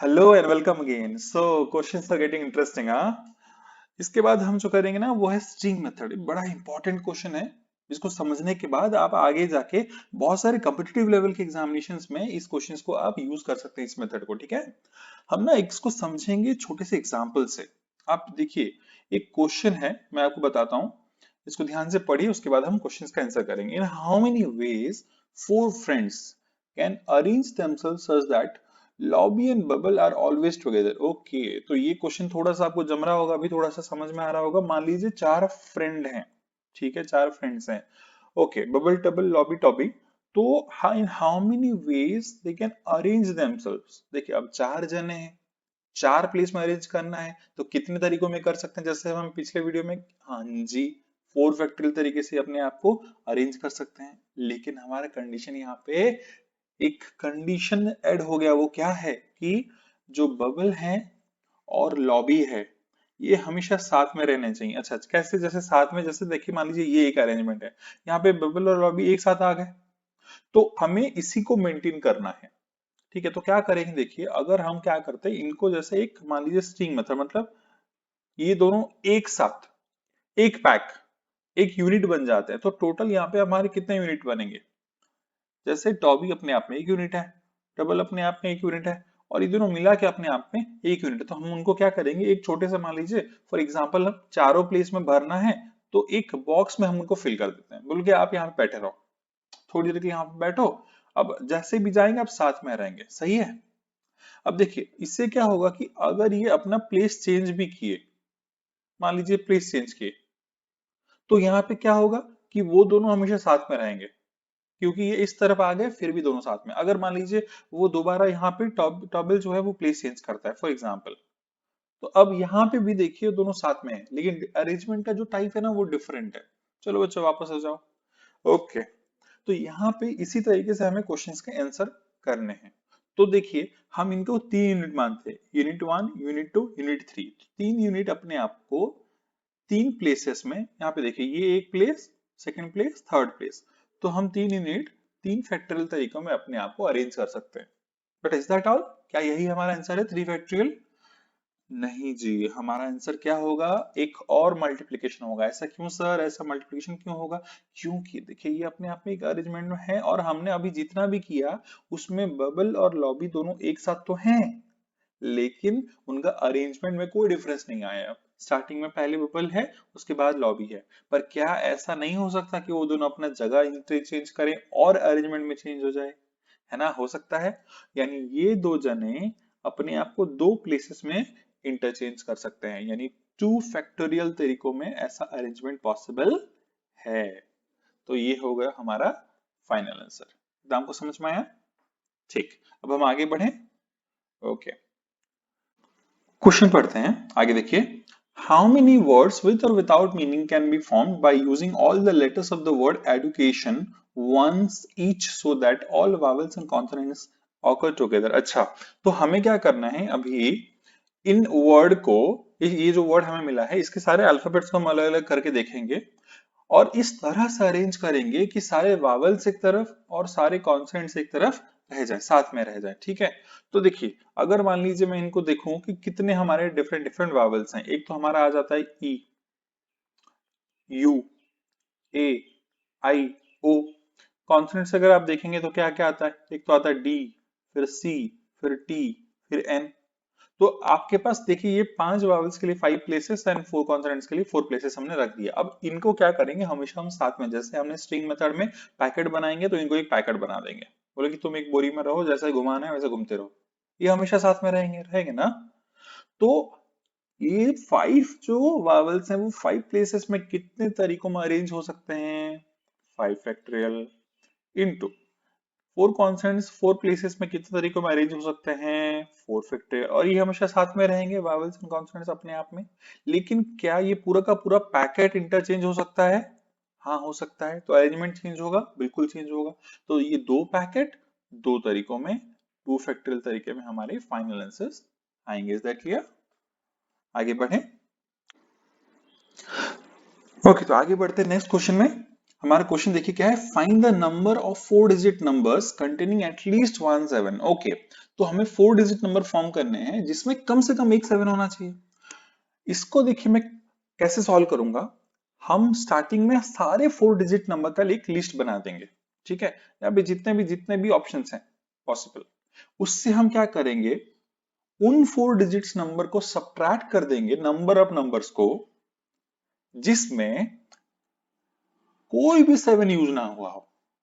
Hello and welcome again. So questions are getting interesting. हाँ, इसके बाद हम जो करेंगे ना वो है स्ट्रिंग मेथड। बड़ा इंपॉर्टेंट क्वेश्चन है जिसको समझने के बाद आप आगे जाके बहुत सारे कॉम्पिटिटिव लेवल के एग्जामिनेशंस में इस क्वेश्चंस को आप यूज कर सकते हैं, इस मेथड को। ठीक है, हम ना इसको समझेंगे छोटे से एग्जाम्पल से। आप देखिए, एक क्वेश्चन है, मैं आपको बताता हूँ, इसको ध्यान से पढ़िए, उसके बाद हम क्वेश्चंस का आंसर करेंगे। In how many ways four friends can arrange themselves such that Lobby and Bubble are always together. Okay, तो ये क्वेश्चन थोड़ा सा आपको जम रहा होगा, अभी थोड़ा सा समझ में आ रहा होगा। मान लीजिए चार फ्रेंड हैं, ठीक है, चार फ्रेंड्स हैं। Okay, Bubble Tubble Lobby Tobby. तो in how many ways they can arrange themselves. देखिए, अब चार जने हैं, चार प्लेस में अरेंज करना है, तो कितने तरीकों में कर सकते हैं? जैसे हम पिछले वीडियो में, हाँ जी, फोर फैक्टरियल तरीके से अपने आप को अरेंज कर सकते हैं। लेकिन हमारा कंडीशन यहाँ पे, एक कंडीशन ऐड हो गया। वो क्या है कि जो बबल है और लॉबी है, ये हमेशा साथ में रहने चाहिए। अच्छा, कैसे? जैसे साथ में, जैसे देखिए, मान लीजिए ये एक अरेंजमेंट है, यहाँ पे बबल और लॉबी एक साथ आ गए, तो हमें इसी को मेंटेन करना है। ठीक है, तो क्या करेंगे? देखिए, अगर हम क्या करते हैं, इनको जैसे एक मान लीजिए स्ट्रिंग मेथड, मतलब ये दोनों एक साथ, एक पैक, एक यूनिट बन जाते हैं। तो टोटल यहाँ पे हमारे कितने यूनिट बनेंगे? जैसे टॉबी अपने आप में एक यूनिट है, डबल अपने आप में एक यूनिट है, और ये दोनों मिला के अपने आप में एक यूनिट है। तो हम उनको क्या करेंगे, एक छोटे से, मान लीजिए फॉर एग्जांपल हम चारों प्लेस में भरना है, तो एक बॉक्स में हम उनको फिल कर देते हैं, बोल के आप यहाँ पे बैठे रहो, थोड़ी देर के यहाँ पे बैठो, अब जैसे भी जाएंगे आप साथ में रहेंगे। सही है। अब देखिए, इससे क्या होगा कि अगर ये अपना प्लेस चेंज भी किए, मान लीजिए प्लेस चेंज किए, तो यहाँ पे क्या होगा कि वो दोनों हमेशा साथ में रहेंगे, क्योंकि ये इस तरफ आ गए, फिर भी दोनों साथ में। अगर मान लीजिए वो दोबारा यहाँ पे टॉबल जो है वो प्लेस चेंज करता है फॉर एग्जांपल, तो अब यहाँ पे भी देखिए दोनों साथ में है, लेकिन अरेंजमेंट का जो टाइप है ना वो डिफरेंट है। चलो बच्चों, वापस आ जाओ। ओके, तो यहाँ पे इसी तरीके से हमें क्वेश्चंस के आंसर करने हैं। तो देखिए, हम इनको तीन यूनिट मानते हैं, unit one, unit two, unit three. तीन यूनिट अपने आप को तीन प्लेसेस में, यहाँ पे देखिए, ये एक place, second place, third place, तो हम तीन यूनिट तीन फैक्टोरियल तरीकों में अपने आप को अरेंज कर सकते हैं। But is that all? क्या यही हमारा आंसर है, थ्री फैक्टोरियल? नहीं जी, हमारा आंसर क्या होगा, एक और मल्टीप्लिकेशन होगा। ऐसा क्यों सर, ऐसा मल्टीप्लिकेशन क्यों होगा? क्योंकि देखिए, ये अपने आप में एक अरेंजमेंट में है, और हमने अभी जितना भी किया उसमें बबल और लॉबी दोनों एक साथ तो हैं, लेकिन उनका अरेंजमेंट में कोई डिफरेंस नहीं आया। स्टार्टिंग में पहले बबल है, उसके बाद लॉबी है। पर क्या ऐसा नहीं हो सकता कि वो दोनों अपना जगह इंटरचेंज करें और अरेंजमेंट में चेंज हो जाए? है ना, हो सकता है। यानी ये दो जने अपने आप को दो प्लेसेस में इंटरचेंज कर सकते हैं, यानी टू फैक्टोरियल तरीकों में ऐसा अरेंजमेंट पॉसिबल है। तो ये हो गया हमारा फाइनल आंसर। एग्जाम को समझ में आया? ठीक, अब हम आगे बढ़े। ओके, क्वेश्चन पढ़ते हैं, आगे देखिए। How many words with or without meaning can be formed by using all the letters of the word education once each so that all vowels and consonants occur together. अच्छा, तो हमें क्या करना है अभी, इन वर्ड को, ये जो वर्ड हमें मिला है, इसके सारे अल्फाबेट्स को हम अलग अलग करके देखेंगे, और इस तरह से अरेंज करेंगे कि सारे वावल्स एक तरफ और सारे कॉन्सोनेंट्स एक तरफ रह जाए, साथ में रह जाए। ठीक है, तो देखिए, अगर मान लीजिए मैं इनको देखूं कि कितने हमारे डिफरेंट डिफरेंट वावल्स हैं। एक तो हमारा आ जाता है ई, you, A, I, O. Consonants अगर आप देखेंगे तो क्या क्या आता है, एक तो आता है डी, फिर सी, फिर टी, फिर एन। तो आपके पास देखिए, ये पांच वावल्स के लिए five places and four consonants के लिए फोर प्लेसेस हमने रख दिया। अब इनको क्या करेंगे, हमेशा हम साथ में, जैसे हमने स्ट्रिंग मेथड में पैकेट बनाएंगे, तो इनको एक पैकेट बना देंगे, बोले कि तुम एक बोरी में रहो, जैसे घुमाना है वैसे घूमते रहो, ये हमेशा साथ में रहेंगे रहेंगे ना। तो ये फाइव जो वावल्स हैं वो फाइव प्लेसेस में कितने तरीकों में अरेंज हो सकते हैं? Five factorial into four consonants four places में कितने तरीकों में अरेंज हो सकते हैं? Four factorial. और ये हमेशा साथ में रहेंगे, वावल्स एंड कॉन्सोनेंट्स अपने आप में। लेकिन क्या ये पूरा का पूरा पैकेट इंटरचेंज हो सकता है? हाँ, हो सकता है। तो अरेंजमेंट चेंज होगा, बिल्कुल चेंज होगा। तो ये दो पैकेट दो तरीकों में, टू फैक्टोरियल तरीके में हमारे फाइनल आंसर्स आएंगे। Is that clear? आगे बढ़े। ओके, तो आगे बढ़ते हैं नेक्स्ट क्वेश्चन में। हमारा क्वेश्चन देखिए क्या है, find the number of 4 digit numbers containing at least 1 7। Okay, तो हमें 4 डिजिट नंबर फॉर्म करने हैं जिसमें कम से कम एक 7 होना चाहिए। इसको देखिए मैं कैसे सॉल्व करूंगा। हम स्टार्टिंग में सारे 4 डिजिट नंबर का एक लिस्ट बना देंगे, ठीक है, यहाँ पे जितने भी ऑप्शंस हैं पॉसिबल, उससे हम क्या करेंगे, उन 4 डिजिट्स नंबर को सब्ट्रैक्ट कर देंगे नंबर ऑफ नंबर्स को जिसमें कोई भी 7 यूज ना हुआ हो।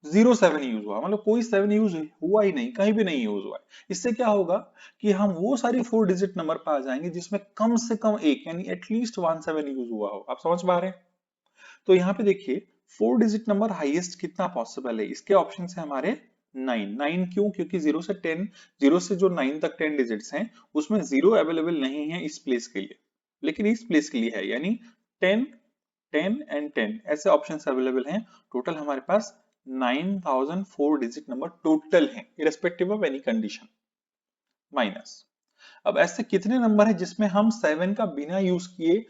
0 7 यूज हुआ, मतलब कोई 7 यूज हुआ ही नहीं, कहीं भी नहीं यूज हुआ है। इससे क्या होगा कि हम वो सारी 4 डिजिट नंबर पर आ जाएंगे जिसमें कम से कम एक यानी एटलीस्ट 1 7 यूज हुआ हो। आप समझ पा रहे हैं? तो यहाँ पे देखिए 4 डिजिट नंबर हाईएस्ट कितना पॉसिबल है, इसके ऑप्शन है हमारे 9। क्यों? क्योंकि 0 से 10, 0 से जो 9 तक 10 डिजिट्स हैं उसमें 0 अवेलेबल नहीं है इस प्लेस के लिए, लेकिन इस प्लेस के लिए है, यानी 10, 10 एंड 10 ऐसे ऑप्शंस अवेलेबल हैं। टोटल हमारे पास 9000 4 डिजिट नंबर टोटल हैं, irrespective of any condition. Minus, अब ऐसे कितने नंबर है जिसमें हम 7 का बिना यूज किए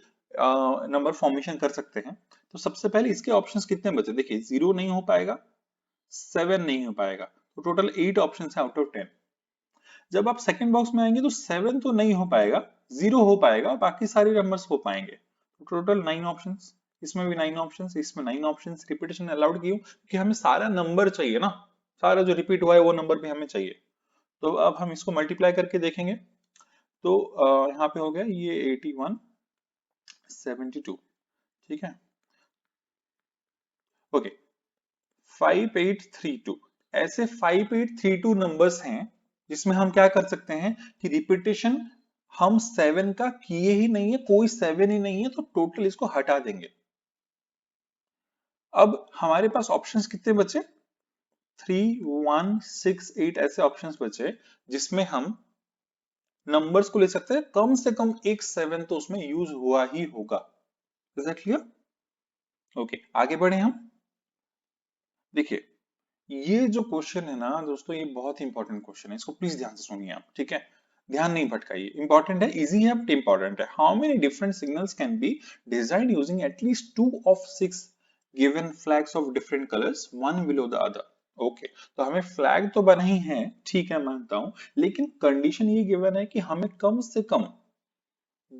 नंबर फॉर्मेशन कर सकते हैं? तो सबसे पहले इसके ऑप्शंस कितने बचे, देखिए 0 नहीं हो पाएगा, 7 नहीं हो पाएगा, तो टोटल 8 ऑप्शन है आउट ऑफ 10। जब आप सेकंड बॉक्स में आएंगे तो 7 तो नहीं हो पाएगा, 0 हो पाएगा, बाकी सारे नंबर्स हो पाएंगे, तो टोटल 9 ऑप्शंस। इसमें भी 9 ऑप्शंस, इसमें 9 ऑप्शंस। रिपीटेशन अलाउड क्यों? क्योंकि हमें सारा नंबर चाहिए ना, सारा जो रिपीट हुआ है वो नंबर भी हमें चाहिए। तो अब हम इसको मल्टीप्लाई करके देखेंगे, तो यहाँ पे हो गया ये 81 72, ठीक है, ओके। 5832, ऐसे 5832 नंबर्स हैं जिसमें हम क्या कर सकते हैं कि रिपीटेशन हम 7 का किए ही नहीं है, कोई 7 ही नहीं है, तो टोटल इसको हटा देंगे। अब हमारे पास ऑप्शंस कितने बचे? 3 1 6 8 ऐसे ऑप्शंस बचे जिसमें हम नंबर्स को ले सकते हैं, कम से कम एक 7 तो उसमें यूज हुआ ही होगा। Is that clear? ओके, आगे बढ़े हम। देखिए ये जो क्वेश्चन है ना दोस्तों, ये बहुत ही इंपॉर्टेंट क्वेश्चन है, इसको प्लीज ध्यान से सुनिए आप, ठीक है, ध्यान नहीं भटकाइए। इंपॉर्टेंट है, इजी है बट इंपॉर्टेंट है। How many different signals can be designed using at least 2 of 6 given flags of different colours one below the other? Okay, तो हमें फ्लैग तो बना ही है, ठीक है मानता हूं, लेकिन कंडीशन ये गिवन है कि हमें कम से कम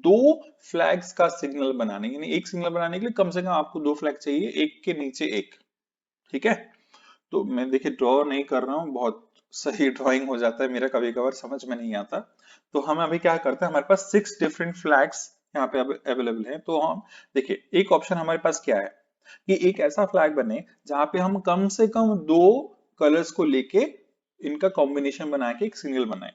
2 फ्लैग्स का सिग्नल बनाने, यानी एक सिग्नल बनाने के लिए कम से कम आपको 2 फ्लैग चाहिए, एक के नीचे एक, ठीक है। तो मैं देखिए ड्रॉ नहीं कर रहा हूँ, बहुत सही ड्राइंग हो जाता है मेरा, कभी कभार समझ में नहीं आता। तो हम अभी क्या करते हैं, हमारे पास 6 डिफरेंट फ्लैग्स यहाँ पे अवेलेबल है। तो हम देखिए एक ऑप्शन हमारे पास क्या है कि एक ऐसा फ्लैग बने जहां पे हम कम से कम 2 कलर्स को लेके इनका कॉम्बिनेशन बना के एक सिग्नल बनाए।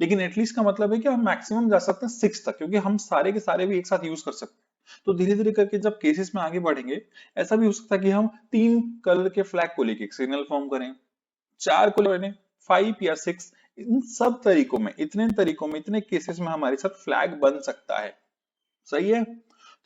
लेकिन एटलीस्ट का मतलब है कि हम मैक्सिमम जा सकते हैं 6 तक, क्योंकि हम सारे के सारे भी एक साथ यूज कर सकते हैं। तो धीरे धीरे करके जब केसेस में आगे बढ़ेंगे, ऐसा भी हो सकता है कि हम 3 कलर के फ्लैग को लेके एक सिग्नल फॉर्म करें, 4 को बने, 5 या 6। इन सब तरीकों में, इतने तरीकों में, इतने केसेस में हमारे साथ फ्लैग बन सकता है। सही है।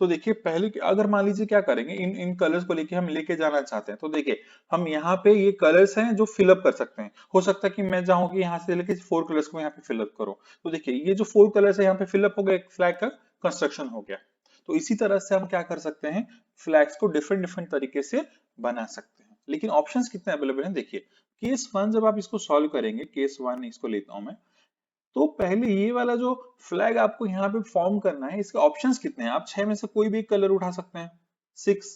तो देखिए पहले अगर मान लीजिए क्या करेंगे, इन इन कलर्स को लेके हम लेके जाना चाहते हैं, तो देखिए हम यहाँ पे ये कलर्स हैं जो फिलअप कर सकते हैं। हो सकता है कि मैं चाहूँ कि यहाँ से लेके 4 कलर्स को यहाँ पे फिलअप करो, तो देखिए ये जो 4 कलर्स है यहाँ पे फिलअप हो गया, एक फ्लैग का कंस्ट्रक्शन हो गया। तो इसी तरह से हम क्या कर सकते हैं, फ्लैग्स को डिफरेंट डिफरेंट तरीके से बना सकते हैं। लेकिन ऑप्शंस कितने अवेलेबल हैं देखिए। केस 1 जब आप इसको सॉल्व करेंगे, केस 1 इसको लेता हूं मैं, तो पहले ये वाला जो फ्लैग आपको यहाँ पे फॉर्म करना है, इसके ऑप्शंस कितने हैं? आप 6 में से कोई भी एक कलर उठा सकते हैं, 6।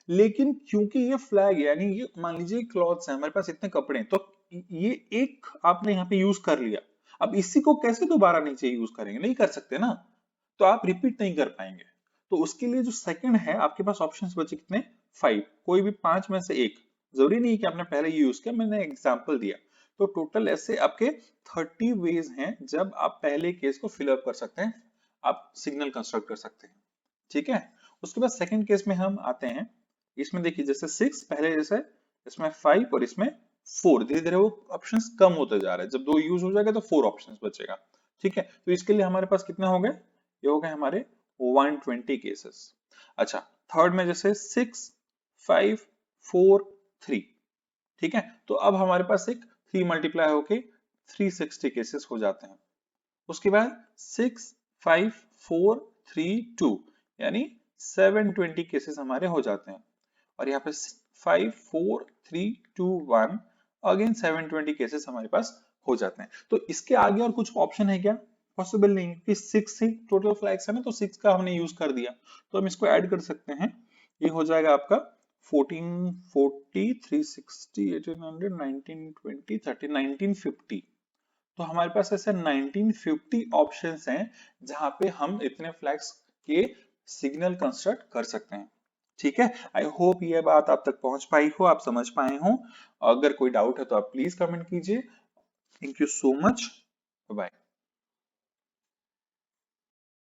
लेकिन क्योंकि ये फ्लैग यानी ये मान लीजिए क्लॉथ्स हैं, हमारे पास इतने कपड़े हैं, तो ये एक आपने यहाँ पे यूज कर लिया, अब इसी को कैसे दोबारा नीचे यूज करेंगे? नहीं कर सकते ना, तो आप रिपीट नहीं कर पाएंगे। तो उसके लिए जो सेकंड है आपके पास ऑप्शंस बचे कितने? 5, कोई भी 5 में से एक। जरूरी नहीं कि आपने पहले यूज किया, मैंने एग्जांपल दिया। तो टोटल ऐसे आपके 30 वेज हैं जब आप पहले केस को फिलअप कर सकते हैं, आप सिग्नल कंस्ट्रक्ट कर सकते हैं, ठीक है। उसके बाद सेकंड केस में हम आते हैं। इसमें देखिए जैसे 6 पहले जैसे, इसमें 5 और इसमें 4, धीरे धीरे वो ऑप्शंस कम होते जा रहे हैं। जब 2 यूज हो जाएगा तो 4 ऑप्शंस बचेगा, ठीक है। तो इसके लिए हमारे पास कितने हो गए? ये हो गए हमारे 120 केसेस। अच्छा, थर्ड में जैसे 6 5 4 3, ठीक है। तो अब हमारे पास एक 3 मल्टीप्लाई होके 360 केसेस हो जाते हैं। उसके बाद 6 5 4 3 2, यानी 720 केसेस हमारे हो जाते हैं। और यहाँ पे 5 4 3 2 1 अगेन 720 केसेस हमारे पास हो जाते हैं। तो इसके आगे और कुछ ऑप्शन है क्या? पॉसिबल नहीं, कि 6 से टोटल फ्लैग्स है ना, तो 6 का हमने यूज कर दिया, तो हम इसको ऐड कर सकते हैं। ये हो जाएगा आपका 1440 360 1800 1920 30 1950। तो हमारे पास ऐसे 1950 ऑप्शंस हैं जहां पे हम इतने फ्लैग्स के सिग्नल कंस्ट्रक्ट कर सकते हैं। ठीक है, आई होप ये बात आप तक पहुंच पाई हो, आप समझ पाए हो। अगर कोई डाउट है तो आप प्लीज कमेंट कीजिए। Thank you so much, bye.